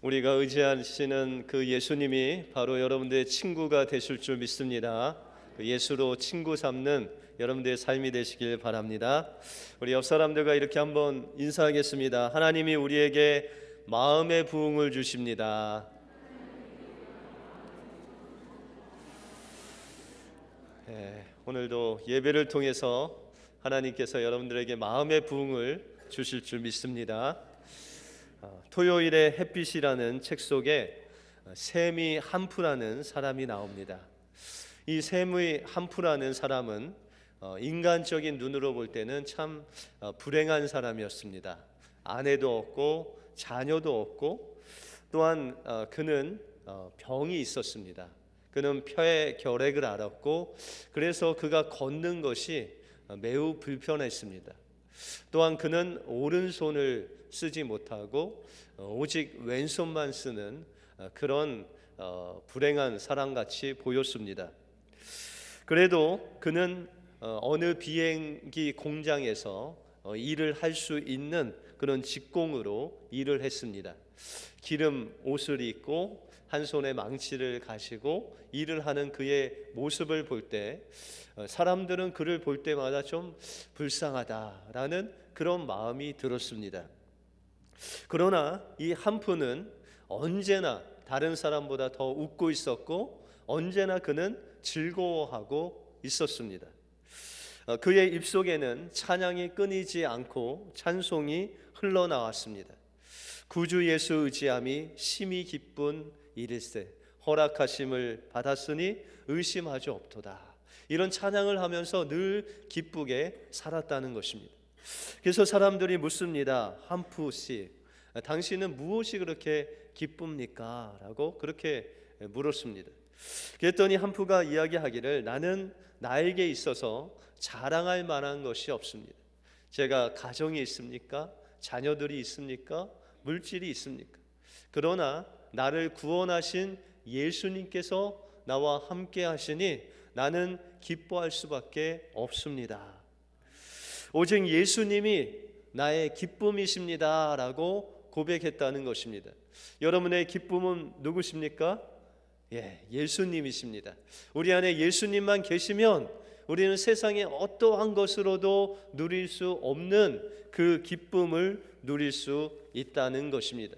우리가 의지하시는 그 예수님이 바로 여러분들의 친구가 되실 줄 믿습니다. 그 예수로 친구 삼는 여러분들의 삶이 되시길 바랍니다. 우리 옆 사람들과 이렇게 한번 인사하겠습니다. 하나님이 우리에게 마음의 부흥을 주십니다. 오늘도 예배를 통해서 하나님께서 여러분들에게 마음의 부흥을 주실 줄 믿습니다. 토요일의 햇빛이라는 책 속에 샘이 한프라는 사람이 나옵니다. 이 샘의 한프라는 사람은 인간적인 눈으로 볼 때는 참 불행한 사람이었습니다. 아내도 없고 자녀도 없고 또한 그는 병이 있었습니다. 그는 폐의 결핵을 앓았고 그래서 그가 걷는 것이 매우 불편했습니다. 또한 그는 오른손을 쓰지 못하고 오직 왼손만 쓰는 그런 불행한 사람같이 보였습니다. 그래도 그는 어느 비행기 공장에서 일을 할 수 있는 그런 직공으로 일을 했습니다. 기름 옷을 입고 한 손에 망치를 가지고 일을 하는 그의 모습을 볼 때 사람들은 그를 볼 때마다 좀 불쌍하다라는 그런 마음이 들었습니다. 그러나 이 한프는 언제나 다른 사람보다 더 웃고 있었고 언제나 그는 즐거워하고 있었습니다. 그의 입속에는 찬양이 끊이지 않고 찬송이 흘러나왔습니다. 구주 예수 의지함이 심히 기쁜 일일세 허락하심을 받았으니 의심하지 없도다. 이런 찬양을 하면서 늘 기쁘게 살았다는 것입니다. 그래서 사람들이 묻습니다. 한프 씨, 당신은 무엇이 그렇게 기쁩니까? 라고 그렇게 물었습니다. 그랬더니 한프가 이야기하기를 나는 나에게 있어서 자랑할 만한 것이 없습니다. 제가 가정이 있습니까? 자녀들이 있습니까? 물질이 있습니까? 그러나 나를 구원하신 예수님께서 나와 함께 하시니 나는 기뻐할 수밖에 없습니다. 오직 예수님이 나의 기쁨이십니다 라고 고백했다는 것입니다. 여러분의 기쁨은 누구십니까? 예수님이십니다. 우리 안에 예수님만 계시면 우리는 세상의 어떠한 것으로도 누릴 수 없는 그 기쁨을 누릴 수 있다는 것입니다.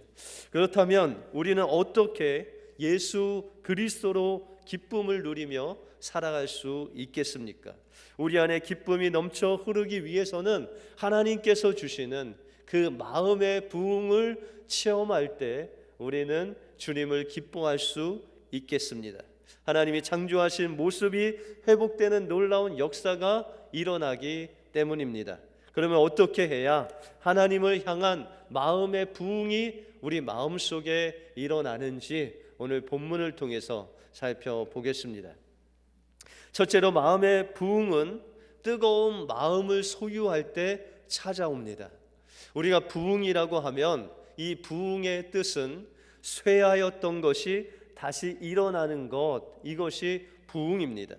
그렇다면 우리는 어떻게 예수 그리스도로 기쁨을 누리며 살아갈 수 있겠습니까? 우리 안에 기쁨이 넘쳐 흐르기 위해서는 하나님께서 주시는 그 마음의 부흥을 체험할 때 우리는 주님을 기뻐할 수 있겠습니다. 하나님이 창조하신 모습이 회복되는 놀라운 역사가 일어나기 때문입니다. 그러면 어떻게 해야 하나님을 향한 마음의 부흥이 우리 마음속에 일어나는지 오늘 본문을 통해서 살펴보겠습니다. 첫째로 마음의 부흥은 뜨거운 마음을 소유할 때 찾아옵니다. 우리가 부흥이라고 하면 이 부흥의 뜻은 쇠하였던 것이 다시 일어나는 것, 이것이 부흥입니다.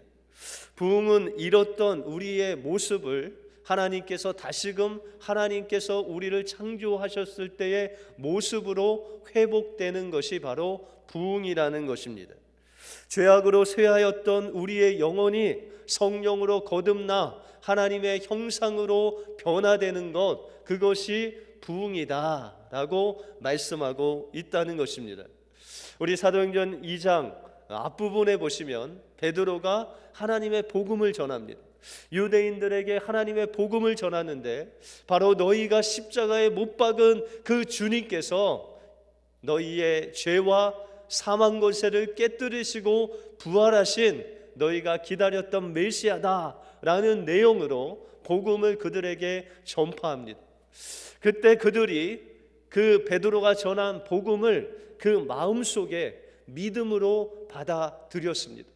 부흥은 잃었던 우리의 모습을 하나님께서 다시금 하나님께서 우리를 창조하셨을 때의 모습으로 회복되는 것이 바로 부흥이라는 것입니다. 죄악으로 쇠하였던 우리의 영혼이 성령으로 거듭나 하나님의 형상으로 변화되는 것, 그것이 부흥이다라고 말씀하고 있다는 것입니다. 우리 사도행전 2장 앞부분에 보시면 베드로가 하나님의 복음을 전합니다. 유대인들에게 하나님의 복음을 전하는데 바로 너희가 십자가에 못 박은 그 주님께서 너희의 죄와 사망 권세를 깨뜨리시고 부활하신 너희가 기다렸던 메시아다라는 내용으로 복음을 그들에게 전파합니다. 그때 그들이 그 베드로가 전한 복음을 그 마음속에 믿음으로 받아들였습니다.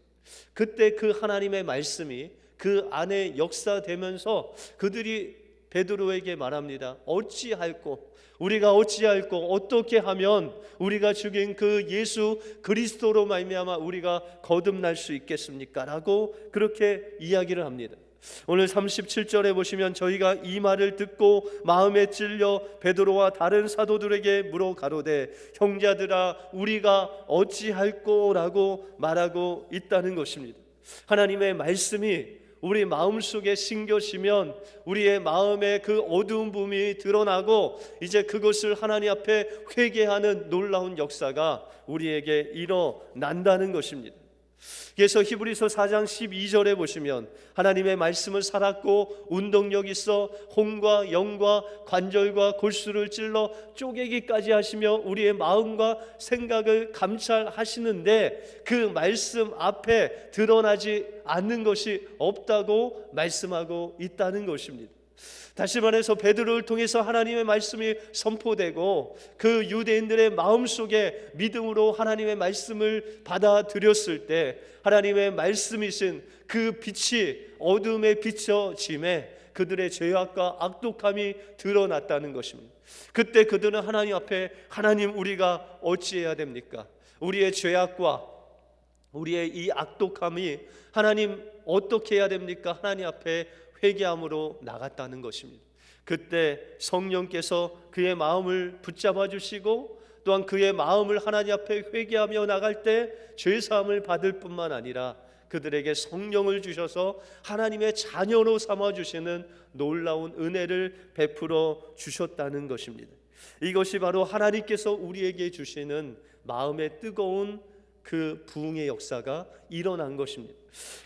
그때 그 하나님의 말씀이 그 안에 역사되면서 그들이 베드로에게 말합니다. 우리가 어찌할꼬 어떻게 하면 우리가 죽인 그 예수 그리스도로 말미암아 우리가 거듭날 수 있겠습니까? 라고 그렇게 이야기를 합니다. 오늘 37절에 보시면 저희가 이 말을 듣고 마음에 찔려 베드로와 다른 사도들에게 물어 가로되 형제들아 우리가 어찌할꼬라고 말하고 있다는 것입니다. 하나님의 말씀이 우리 마음속에 심겨지면 우리의 마음에 그 어두운 부분이 드러나고 이제 그것을 하나님 앞에 회개하는 놀라운 역사가 우리에게 일어난다는 것입니다. 그래서 히브리서 4장 12절에 보시면 하나님의 말씀을 살았고 운동력 있어 혼과 영과 관절과 골수를 찔러 쪼개기까지 하시며 우리의 마음과 생각을 감찰하시는데 그 말씀 앞에 드러나지 않는 것이 없다고 말씀하고 있다는 것입니다. 다시 말해서 베드로를 통해서 하나님의 말씀이 선포되고 그 유대인들의 마음속에 믿음으로 하나님의 말씀을 받아들였을 때 하나님의 말씀이신 그 빛이 어둠에 비춰짐에 그들의 죄악과 악독함이 드러났다는 것입니다. 그때 그들은 하나님 앞에 하나님 우리가 어찌해야 됩니까? 우리의 죄악과 우리의 이 악독함이 하나님 어떻게 해야 됩니까? 하나님 앞에 회개함으로 나갔다는 것입니다. 그때 성령께서 그의 마음을 붙잡아 주시고 또한 그의 마음을 하나님 앞에 회개하며 나갈 때 죄사함을 받을 뿐만 아니라 그들에게 성령을 주셔서 하나님의 자녀로 삼아주시는 놀라운 은혜를 베풀어 주셨다는 것입니다. 이것이 바로 하나님께서 우리에게 주시는 마음의 뜨거운 그 부흥의 역사가 일어난 것입니다.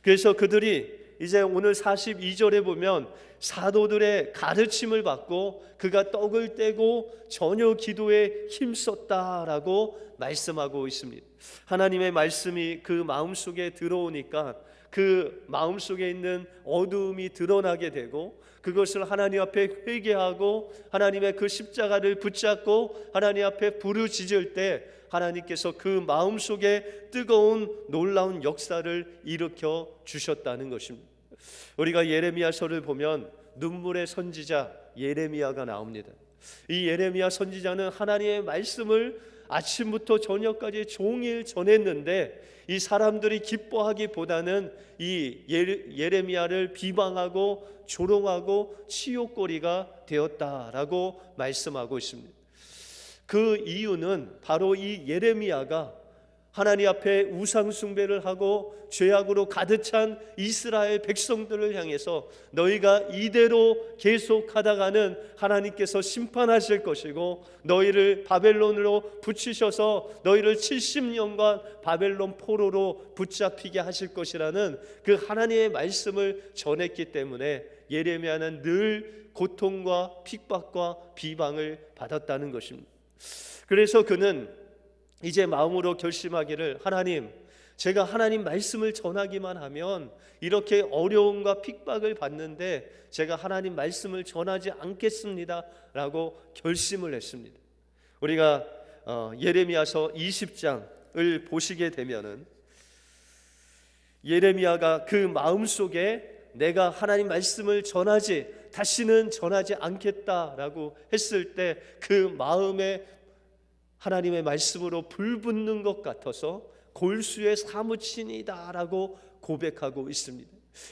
그래서 그들이 이제 오늘 42절에 보면 사도들의 가르침을 받고 그가 떡을 떼고 저녁 기도에 힘썼다라고 말씀하고 있습니다. 하나님의 말씀이 그 마음속에 들어오니까 그 마음속에 있는 어두움이 드러나게 되고 그것을 하나님 앞에 회개하고 하나님의 그 십자가를 붙잡고 하나님 앞에 부르짖을 때 하나님께서 그 마음속에 뜨거운 놀라운 역사를 일으켜 주셨다는 것입니다. 우리가 예레미야서를 보면 눈물의 선지자 예레미야가 나옵니다. 이 예레미야 선지자는 하나님의 말씀을 아침부터 저녁까지 종일 전했는데 이 사람들이 기뻐하기보다는 이 예레미야를 비방하고 조롱하고 치욕거리가 되었다라고 말씀하고 있습니다. 그 이유는 바로 이 예레미야가 하나님 앞에 우상 숭배를 하고 죄악으로 가득 찬 이스라엘 백성들을 향해서 너희가 이대로 계속하다가는 하나님께서 심판하실 것이고 너희를 바벨론으로 붙이셔서 너희를 70년간 바벨론 포로로 붙잡히게 하실 것이라는 그 하나님의 말씀을 전했기 때문에 예레미야는 늘 고통과 핍박과 비방을 받았다는 것입니다. 그래서 그는 이제 마음으로 결심하기를 하나님, 제가 하나님 말씀을 전하기만 하면 이렇게 어려움과 핍박을 받는데 제가 하나님 말씀을 전하지 않겠습니다 라고 결심을 했습니다. 우리가 예레미야서 20장을 보시게 되면은 예레미야가 그 마음속에 내가 하나님 말씀을 다시는 전하지 않겠다라고 했을 때 그 마음에 하나님의 말씀으로 불붙는 것 같아서 골수에 사무치니다라고 고백하고 있습니다.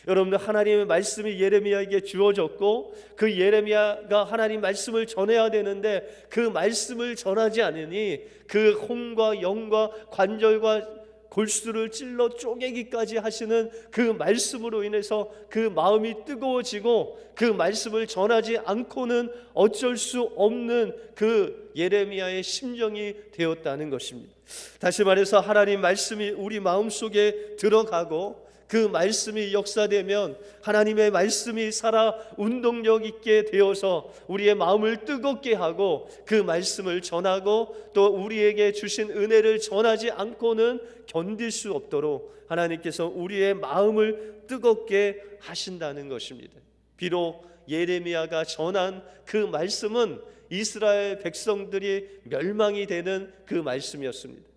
여러분들 하나님의 말씀이 예레미야에게 주어졌고 그 예레미야가 하나님 말씀을 전해야 되는데 그 말씀을 전하지 않으니 그 혼과 영과 관절과 골수를 찔러 쪼개기까지 하시는 그 말씀으로 인해서 그 마음이 뜨거워지고 그 말씀을 전하지 않고는 어쩔 수 없는 그 예레미야의 심정이 되었다는 것입니다. 다시 말해서 하나님 말씀이 우리 마음속에 들어가고 그 말씀이 역사되면 하나님의 말씀이 살아 운동력 있게 되어서 우리의 마음을 뜨겁게 하고 그 말씀을 전하고 또 우리에게 주신 은혜를 전하지 않고는 견딜 수 없도록 하나님께서 우리의 마음을 뜨겁게 하신다는 것입니다. 비록 예레미야가 전한 그 말씀은 이스라엘 백성들이 멸망이 되는 그 말씀이었습니다.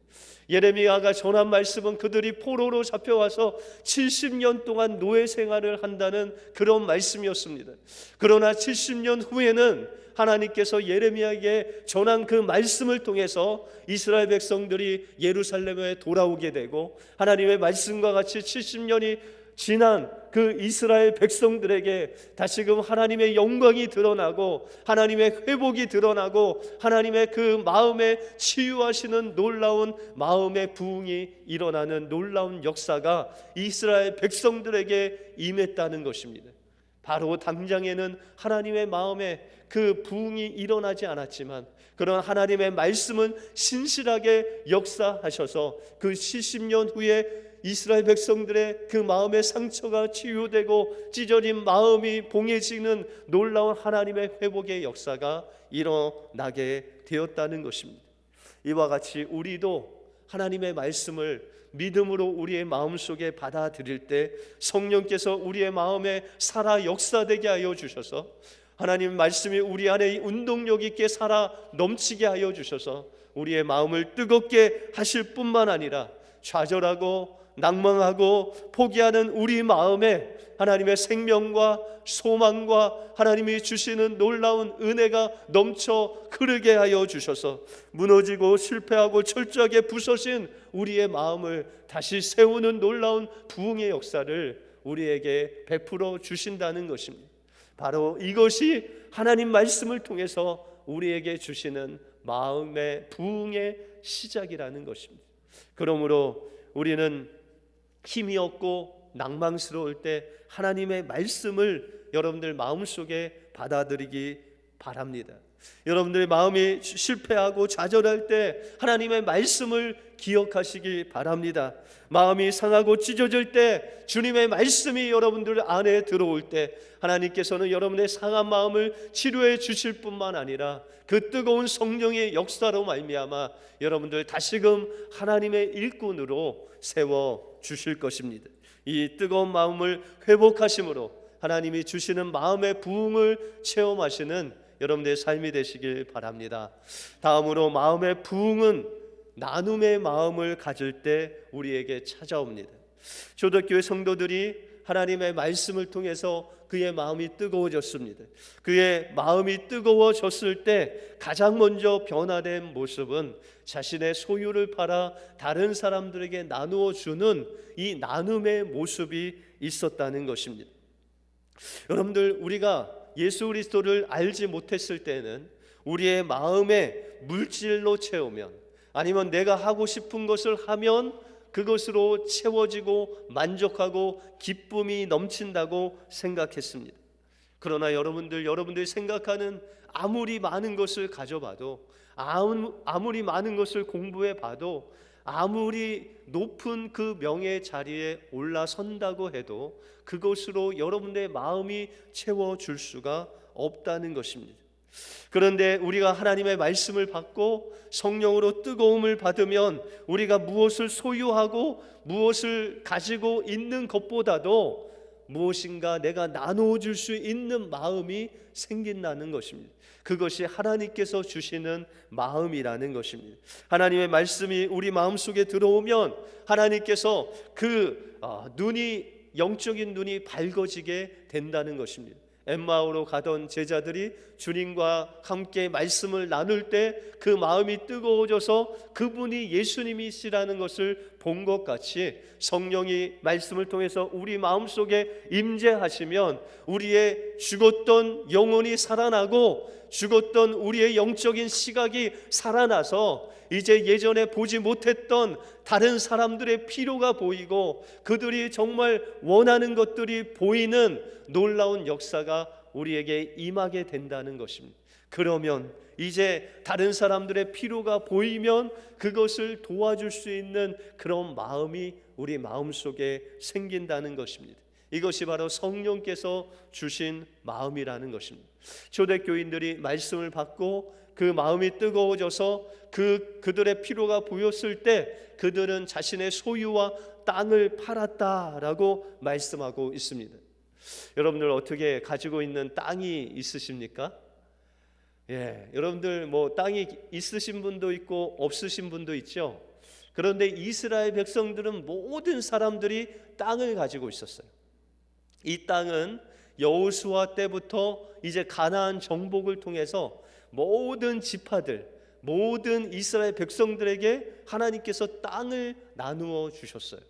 예레미야가 전한 말씀은 그들이 포로로 잡혀와서 70년 동안 노예 생활을 한다는 그런 말씀이었습니다. 그러나 70년 후에는 하나님께서 예레미야에게 전한 그 말씀을 통해서 이스라엘 백성들이 예루살렘에 돌아오게 되고 하나님의 말씀과 같이 지난 그 이스라엘 백성들에게 다시금 하나님의 영광이 드러나고 하나님의 회복이 드러나고 하나님의 그 마음에 치유하시는 놀라운 마음의 부흥이 일어나는 놀라운 역사가 이스라엘 백성들에게 임했다는 것입니다. 바로 당장에는 하나님의 마음에 그 부흥이 일어나지 않았지만 그런 하나님의 말씀은 신실하게 역사하셔서 그 70년 후에 이스라엘 백성들의 그 마음의 상처가 치유되고 찢어진 마음이 봉해지는 놀라운 하나님의 회복의 역사가 일어나게 되었다는 것입니다. 이와 같이 우리도 하나님의 말씀을 믿음으로 우리의 마음속에 받아들일 때 성령께서 우리의 마음에 살아 역사되게 하여 주셔서 하나님 말씀이 우리 안에 운동력 있게 살아 넘치게 하여 주셔서 우리의 마음을 뜨겁게 하실 뿐만 아니라 좌절하고 낭망하고 포기하는 우리 마음에 하나님의 생명과 소망과 하나님이 주시는 놀라운 은혜가 넘쳐 흐르게 하여 주셔서 무너지고 실패하고 철저하게 부서진 우리의 마음을 다시 세우는 놀라운 부흥의 역사를 우리에게 베풀어 주신다는 것입니다. 바로 이것이 하나님 말씀을 통해서 우리에게 주시는 마음의 부흥의 시작이라는 것입니다. 그러므로 우리는 힘이 없고 낭망스러울 때 하나님의 말씀을 여러분들 마음속에 받아들이기 바랍니다. 여러분들의 마음이 실패하고 좌절할 때 하나님의 말씀을 기억하시기 바랍니다. 마음이 상하고 찢어질 때 주님의 말씀이 여러분들 안에 들어올 때 하나님께서는 여러분의 상한 마음을 치료해 주실 뿐만 아니라 그 뜨거운 성령의 역사로 말미암아 여러분들 다시금 하나님의 일꾼으로 세워 주실 것입니다. 이 뜨거운 마음을 회복하심으로 하나님이 주시는 마음의 부흥을 체험하시는 여러분들의 삶이 되시길 바랍니다. 다음으로 마음의 부흥은 나눔의 마음을 가질 때 우리에게 찾아옵니다. 초대교회 성도들이 하나님의 말씀을 통해서 그의 마음이 뜨거워졌습니다. 그의 마음이 뜨거워졌을 때 가장 먼저 변화된 모습은 자신의 소유를 팔아 다른 사람들에게 나누어 주는 이 나눔의 모습이 있었다는 것입니다. 여러분들, 우리가 예수 그리스도를 알지 못했을 때는 우리의 마음에 물질로 채우면 아니면 내가 하고 싶은 것을 하면 그것으로 채워지고 만족하고 기쁨이 넘친다고 생각했습니다. 그러나 여러분들이 생각하는 아무리 많은 것을 가져봐도 아무리 많은 것을 공부해봐도 아무리 높은 그 명예 자리에 올라선다고 해도 그것으로 여러분의 마음이 채워줄 수가 없다는 것입니다. 그런데 우리가 하나님의 말씀을 받고 성령으로 뜨거움을 받으면 우리가 무엇을 소유하고 무엇을 가지고 있는 것보다도 무엇인가 내가 나누어 줄 수 있는 마음이 생긴다는 것입니다. 그것이 하나님께서 주시는 마음이라는 것입니다. 하나님의 말씀이 우리 마음속에 들어오면 하나님께서 눈이 영적인 눈이 밝아지게 된다는 것입니다. 엠마오로 가던 제자들이 주님과 함께 말씀을 나눌 때 그 마음이 뜨거워져서 그분이 예수님이시라는 것을 본 것 같이 성령이 말씀을 통해서 우리 마음속에 임재하시면 우리의 죽었던 영혼이 살아나고 죽었던 우리의 영적인 시각이 살아나서 이제 예전에 보지 못했던 다른 사람들의 필요가 보이고 그들이 정말 원하는 것들이 보이는 놀라운 역사가 우리에게 임하게 된다는 것입니다. 그러면 이제 다른 사람들의 필요가 보이면 그것을 도와줄 수 있는 그런 마음이 우리 마음속에 생긴다는 것입니다. 이것이 바로 성령께서 주신 마음이라는 것입니다. 초대교인들이 말씀을 받고 그 마음이 뜨거워져서 그들의 필요가 보였을 때 그들은 자신의 소유와 땅을 팔았다라고 말씀하고 있습니다. 여러분들 어떻게 가지고 있는 땅이 있으십니까? 여러분들 땅이 있으신 분도 있고 없으신 분도 있죠. 그런데 이스라엘 백성들은 모든 사람들이 땅을 가지고 있었어요. 이 땅은 여호수아 때부터 이제 가나안 정복을 통해서 모든 지파들, 모든 이스라엘 백성들에게 하나님께서 땅을 나누어 주셨어요.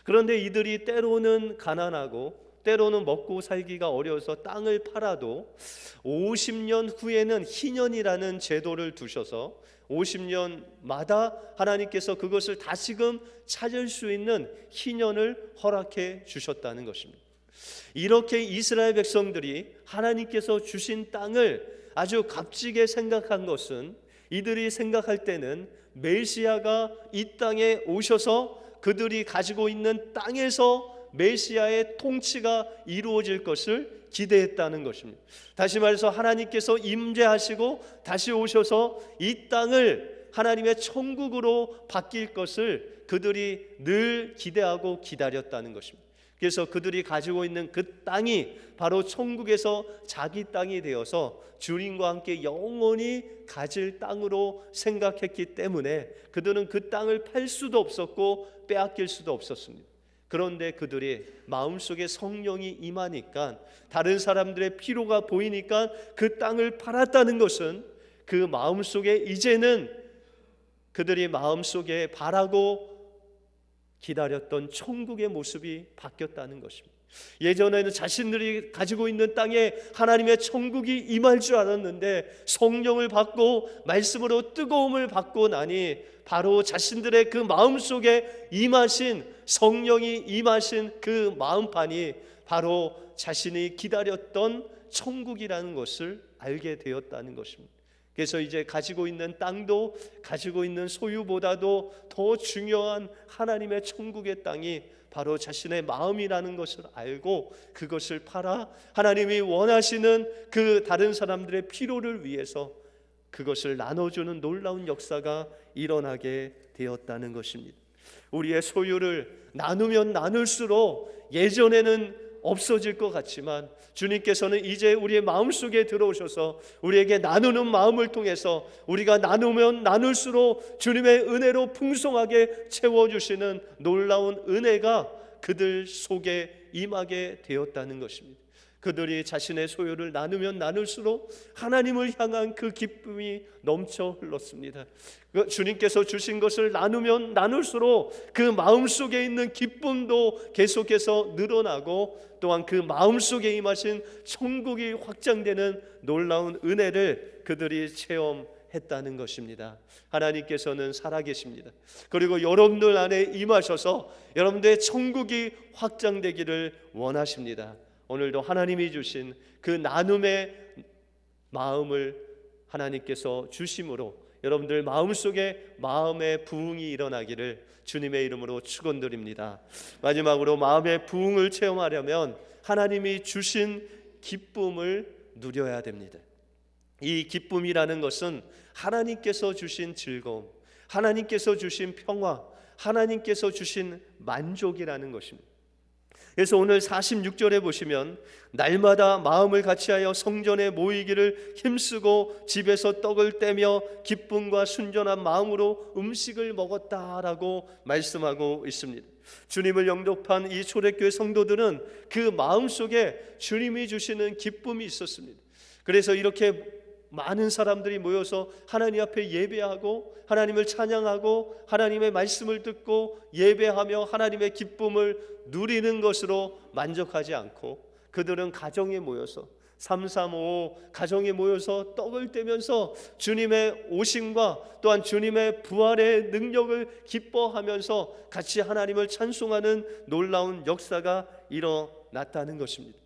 그런데 이들이 때로는 가난하고 때로는 먹고 살기가 어려워서 땅을 팔아도 50년 후에는 희년이라는 제도를 두셔서 50년마다 하나님께서 그것을 다시금 찾을 수 있는 희년을 허락해 주셨다는 것입니다. 이렇게 이스라엘 백성들이 하나님께서 주신 땅을 아주 값지게 생각한 것은, 이들이 생각할 때는 메시아가 이 땅에 오셔서 그들이 가지고 있는 땅에서 메시아의 통치가 이루어질 것을 기대했다는 것입니다. 다시 말해서 하나님께서 임재하시고 다시 오셔서 이 땅을 하나님의 천국으로 바뀔 것을 그들이 늘 기대하고 기다렸다는 것입니다. 그래서 그들이 가지고 있는 그 땅이 바로 천국에서 자기 땅이 되어서 주님과 함께 영원히 가질 땅으로 생각했기 때문에 그들은 그 땅을 팔 수도 없었고 빼앗길 수도 없었습니다. 그런데 그들이 마음속에 성령이 임하니까, 다른 사람들의 필요가 보이니까 그 땅을 팔았다는 것은 그 마음속에 이제는 그들이 마음속에 바라고 기다렸던 천국의 모습이 바뀌었다는 것입니다. 예전에는 자신들이 가지고 있는 땅에 하나님의 천국이 임할 줄 알았는데 성령을 받고 말씀으로 뜨거움을 받고 나니 바로 자신들의 그 마음속에 임하신 성령이 임하신 그 마음판이 바로 자신이 기다렸던 천국이라는 것을 알게 되었다는 것입니다. 그래서 이제 가지고 있는 땅도 가지고 있는 소유보다도 더 중요한 하나님의 천국의 땅이 바로 자신의 마음이라는 것을 알고 그것을 팔아 하나님이 원하시는 그 다른 사람들의 필요를 위해서 그것을 나눠주는 놀라운 역사가 일어나게 되었다는 것입니다. 우리의 소유를 나누면 나눌수록 예전에는 없어질 것 같지만 주님께서는 이제 우리의 마음속에 들어오셔서 우리에게 나누는 마음을 통해서 우리가 나누면 나눌수록 주님의 은혜로 풍성하게 채워주시는 놀라운 은혜가 그들 속에 임하게 되었다는 것입니다. 그들이 자신의 소유를 나누면 나눌수록 하나님을 향한 그 기쁨이 넘쳐 흘렀습니다. 주님께서 주신 것을 나누면 나눌수록 그 마음속에 있는 기쁨도 계속해서 늘어나고 또한 그 마음속에 임하신 천국이 확장되는 놀라운 은혜를 그들이 체험했다는 것입니다. 하나님께서는 살아계십니다. 그리고 여러분들 안에 임하셔서 여러분들의 천국이 확장되기를 원하십니다. 오늘도 하나님이 주신 그 나눔의 마음을 하나님께서 주심으로 여러분들 마음속에 마음의 부흥이 일어나기를 주님의 이름으로 축원드립니다. 마지막으로 마음의 부흥을 체험하려면 하나님이 주신 기쁨을 누려야 됩니다. 이 기쁨이라는 것은 하나님께서 주신 즐거움, 하나님께서 주신 평화, 하나님께서 주신 만족이라는 것입니다. 그래서 오늘 46절에 보시면 날마다 마음을 같이하여 성전에 모이기를 힘쓰고 집에서 떡을 떼며 기쁨과 순전한 마음으로 음식을 먹었다라고 말씀하고 있습니다. 주님을 영접한 이 초대교회 성도들은 그 마음속에 주님이 주시는 기쁨이 있었습니다. 그래서 이렇게 많은 사람들이 모여서 하나님 앞에 예배하고 하나님을 찬양하고 하나님의 말씀을 듣고 예배하며 하나님의 기쁨을 누리는 것으로 만족하지 않고 그들은 가정에 모여서 335 가정에 모여서 떡을 떼면서 주님의 오심과 또한 주님의 부활의 능력을 기뻐하면서 같이 하나님을 찬송하는 놀라운 역사가 일어났다는 것입니다.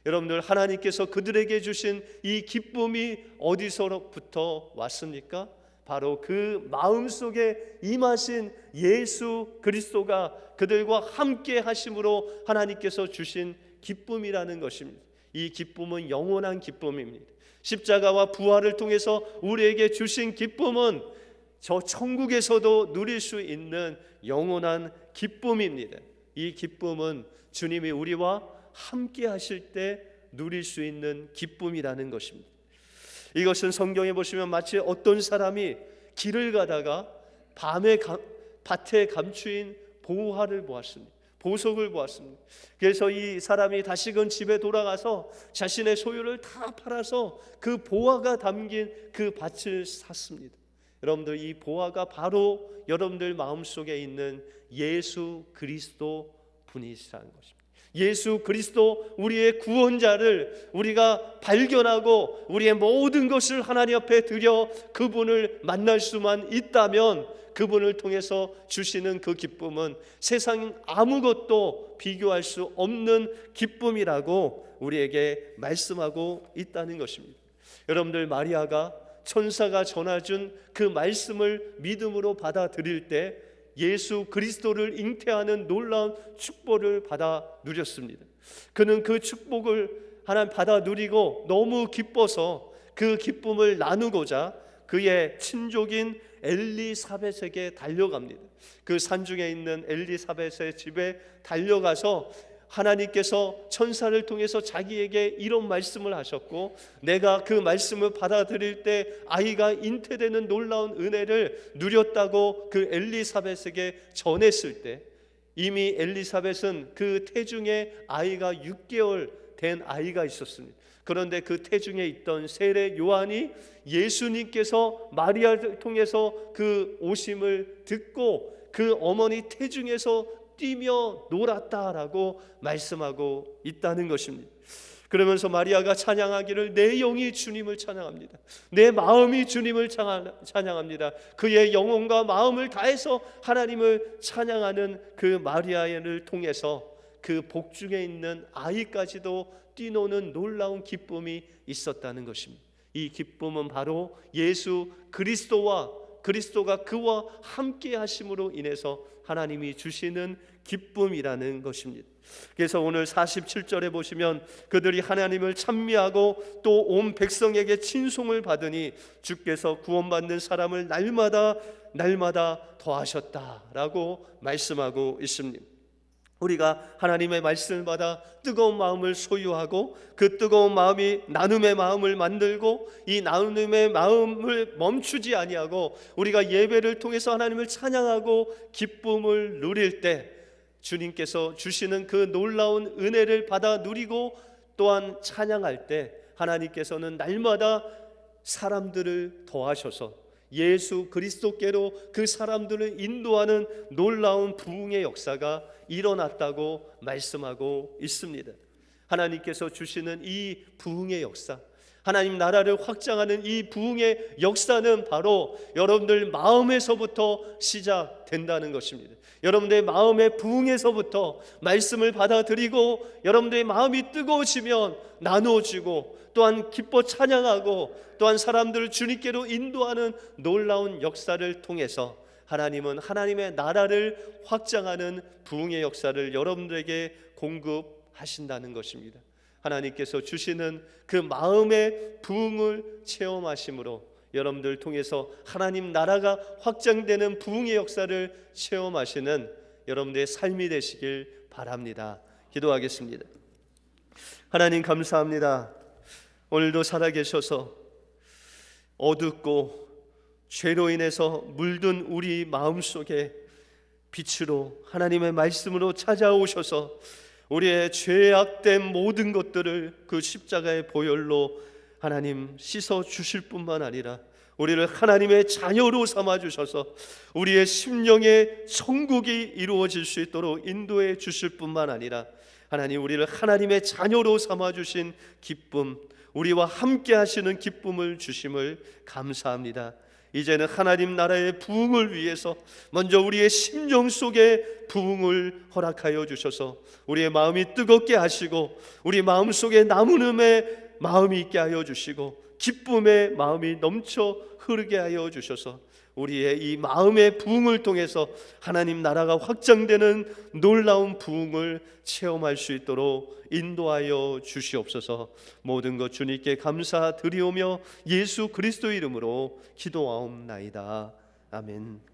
여러분들, 하나님께서 그들에게 주신 이 기쁨이 어디서부터 왔습니까? 바로 그 마음속에 임하신 예수 그리스도가 그들과 함께 하심으로 하나님께서 주신 기쁨이라는 것입니다. 이 기쁨은 영원한 기쁨입니다. 십자가와 부활을 통해서 우리에게 주신 기쁨은 저 천국에서도 누릴 수 있는 영원한 기쁨입니다. 이 기쁨은 주님이 우리와 함께 하실 때 누릴 수 있는 기쁨이라는 것입니다. 이것은 성경에 보시면 마치 어떤 사람이 길을 가다가 밤에 밭에 감추인 보화를 보았습니다. 보석을 보았습니다. 그래서 이 사람이 다시금 집에 돌아가서 자신의 소유를 다 팔아서 그 보화가 담긴 그 밭을 샀습니다. 여러분들 이 보화가 바로 여러분들 마음속에 있는 예수 그리스도 분이시라는 것입니다. 예수 그리스도 우리의 구원자를 우리가 발견하고 우리의 모든 것을 하나님 앞에 드려 그분을 만날 수만 있다면 그분을 통해서 주시는 그 기쁨은 세상 아무것도 비교할 수 없는 기쁨이라고 우리에게 말씀하고 있다는 것입니다. 여러분들 마리아가 천사가 전해준 그 말씀을 믿음으로 받아들일 때 예수 그리스도를 잉태하는 놀라운 축복을 받아 누렸습니다. 그는 그 축복을 하나님 받아 누리고 너무 기뻐서 그 기쁨을 나누고자 그의 친족인 엘리사벳에게 달려갑니다. 그 산중에 있는 엘리사벳의 집에 달려가서 하나님께서 천사를 통해서 자기에게 이런 말씀을 하셨고, 내가 그 말씀을 받아들일 때 아이가 잉태되는 놀라운 은혜를 누렸다고 그 엘리사벳에게 전했을 때, 이미 엘리사벳은 그 태중에 아이가 6개월 된 아이가 있었습니다. 그런데 그 태중에 있던 세례 요한이 예수님께서 마리아를 통해서 그 오심을 듣고 그 어머니 태중에서 뛰며 놀았다라고 말씀하고 있다는 것입니다. 그러면서 마리아가 찬양하기를 내 영이 주님을 찬양합니다. 내 마음이 주님을 찬양합니다. 그의 영혼과 마음을 다해서 하나님을 찬양하는 그 마리아를 통해서 그 복중에 있는 아이까지도 뛰노는 놀라운 기쁨이 있었다는 것입니다. 이 기쁨은 바로 예수 그리스도가 그와 함께 하심으로 인해서 하나님이 주시는 기쁨이라는 것입니다. 그래서 오늘 47절에 보시면 그들이 하나님을 찬미하고 또 온 백성에게 친송을 받으니 주께서 구원받는 사람을 날마다 더하셨다라고 말씀하고 있습니다. 우리가 하나님의 말씀을 받아 뜨거운 마음을 소유하고 그 뜨거운 마음이 나눔의 마음을 만들고 이 나눔의 마음을 멈추지 아니하고 우리가 예배를 통해서 하나님을 찬양하고 기쁨을 누릴 때 주님께서 주시는 그 놀라운 은혜를 받아 누리고 또한 찬양할 때 하나님께서는 날마다 사람들을 더하셔서 예수 그리스도께로 그 사람들을 인도하는 놀라운 부흥의 역사가 일어났다고 말씀하고 있습니다. 하나님께서 주시는 이 부흥의 역사, 하나님 나라를 확장하는 이 부흥의 역사는 바로 여러분들 마음에서부터 시작된다는 것입니다. 여러분들의 마음의 부흥에서부터 말씀을 받아들이고 여러분들의 마음이 뜨거워지면 나누어지고 또한 기뻐 찬양하고 또한 사람들을 주님께로 인도하는 놀라운 역사를 통해서 하나님은 하나님의 나라를 확장하는 부흥의 역사를 여러분들에게 공급하신다는 것입니다. 하나님께서 주시는 그 마음의 부흥을 체험하심으로 여러분들 통해서 하나님 나라가 확장되는 부흥의 역사를 체험하시는 여러분들의 삶이 되시길 바랍니다. 기도하겠습니다. 하나님 감사합니다. 오늘도 살아계셔서 어둡고 죄로 인해서 물든 우리 마음속에 빛으로 하나님의 말씀으로 찾아오셔서 우리의 죄악된 모든 것들을 그 십자가의 보혈로 하나님 씻어 주실 뿐만 아니라 우리를 하나님의 자녀로 삼아 주셔서 우리의 심령의 천국이 이루어질 수 있도록 인도해 주실 뿐만 아니라 하나님 우리를 하나님의 자녀로 삼아 주신 기쁨, 우리와 함께 하시는 기쁨을 주심을 감사합니다. 이제는 하나님 나라의 부흥을 위해서 먼저 우리의 심령 속에 부흥을 허락하여 주셔서 우리의 마음이 뜨겁게 하시고 우리 마음 속에 나무름의 마음이 있게 하여 주시고 기쁨의 마음이 넘쳐 흐르게 하여 주셔서 우리의 이 마음의 부흥을 통해서 하나님 나라가 확장되는 놀라운 부흥을 체험할 수 있도록 인도하여 주시옵소서. 모든 것 주님께 감사드리오며 예수 그리스도 이름으로 기도하옵나이다. 아멘.